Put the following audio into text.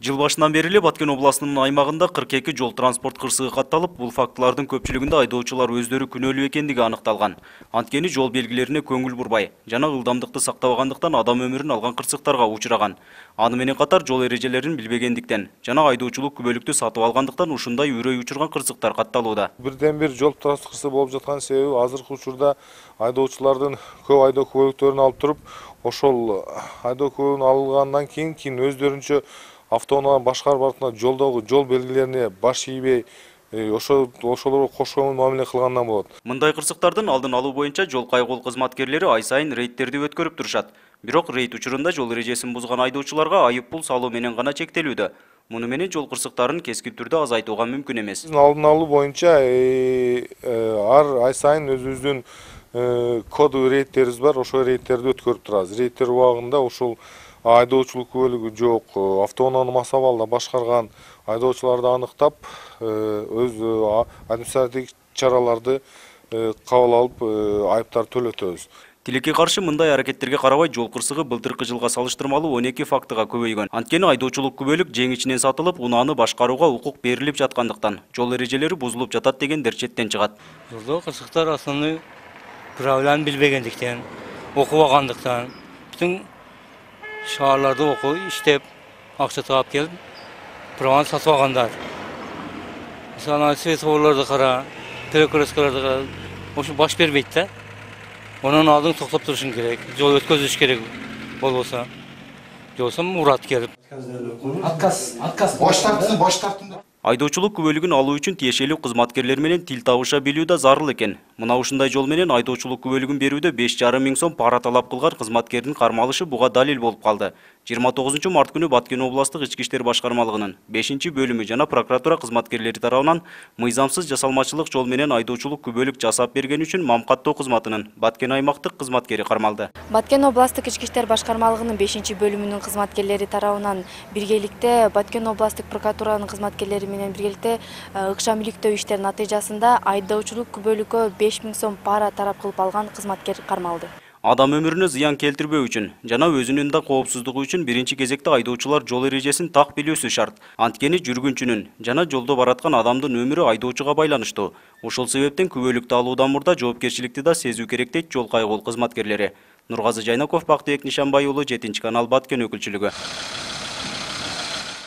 Жыл башынан бери эле Баткен областынын аймагында 42 жол транспорт кырсыгы катталып, бул фактылардын көпчүлүгүндө айдоочулар өздөрү күнөөлүү экендиги аныкталган. Анткени жол белгилерине көңүл бурбай, жана ылдамдыкты сактабагандыктан адам өмүрүн алган кырсыктарга учураган. Аны менен катар жол эрежелерин билбегендиктен жана айдоочулук күбөлүктү сатып алгандыктан ушундай үрөй учурган кырсыктар катталууда. Бирден бир жол транспорт кырсыгы болуп жаткан себеби азыркы учурда айдоочулардын көп айдоо күбөлүктөрүн алып туруп, ошол айдоо күбөлүгүн алгандан кийин өздөрүнчө автоунааны башкарып баратканда жолдогу жол белгилерине баш ийбей, ошолорго кош көңүл мамиле кылгандан болот. Мындай кырсыктардын алдын алуу боюнча жол кайгыл кызматкерлери ай сайын рейдтерди өткөрүп турушат. Бирок рейд учурунда жол эрежесин бузган айдоочуларга айып пул салуу менен гана чектелүүдө. Муну менен жол кырсыктарын кескин түрдө азайтууга мүмкүн эмес. Алдын алуу боюнча ар ай сайын өзүбүздүн кодовый рейдтерибиз бар, ошол рейдтерди өткөрүп турабыз. Рейдтер убагында ушул айдоочулук күбөлүгү жок, автоунааны масап алда башкарган айдоочуларды аныктап, өз административдик чараларды кабыл алып, айыптарды төлөтөбүз. Тилекке каршы мындай аракеттерге карабай жол кырсыгы былтыркы жылга салыштырмалуу 12 фактыга көбөйгөн. Анткени айдоочулук күбөлүк жең ичинен сатылып, унааны башкарууга укук берилип жаткандыктан жол эрежелери бузулуп жатат деген дерчеттен чыгат. Жолдо кырсыктар основной правиланы билбегендиктен, окубагандыктан, бүтүн шаарларды окуп, иштеп, акча таап келип, праваны сатып алгандар. Мисалы, светофорлорду кара, перекресткаларды кара, ошо баш бербейт да. Онун алдын токтоп турушун керек, жол өткөзүш керек болбосо. Жолсо мурат келип. Отказ, бош тарттым. Айдоочулук күбөлүгүн алуу үчүн тиешелүү кызматкерлер менен тил табыша билүү да зарыл экен. Мына ушундай жол менен айдоочулук күбөлүгүн берүүдө 5,5 миң сом пара талап кылган кызматкердин кармалышы буга далил болуп калды. 29 март күнү Баткен областык ички иштер башкармалыгынын 5-бөлүмү жана прокуратура кызматкерлери тарабынан мыйзамсыз жасалмачылык жол менен айдоочулук күбөлүк жасап берген үчүн мам каттоо кызматынын Баткен аймактык кызматкери кармалды. Баткен областык ички иштер башкармалыгынын 5-бөлүмүнүн кызматкерлери тарабынан биргеликте Баткен областык прокуратуранын кызматкерлери менен биргеликте ыкшам иликтөө иштеринин натыйжасында айдоочулук күбөлүккө 5 миң сом пара тарап кылып алган кызматкер кармалды. Адам өмүрүнө зыян келтирбөө үчүн жана өзүнүн да коопсуздугу үчүн биринчи кезекте айдоочулар жол эрежесин так билүүсү шарт. Анткени жүргүнчүнүн жана жолдо бараткан адамдын өмүрү айдоочуга байланыштуу. Ошол себептен күбөлүктү алуудан мурда жоопкерчиликти да сезүү керек дейт жол кайгыл кызматкерлери. Нургазы Жайнаков, Бактыбек Нишанбай уулу, 7 канал, Баткен өкүлчүлүгү.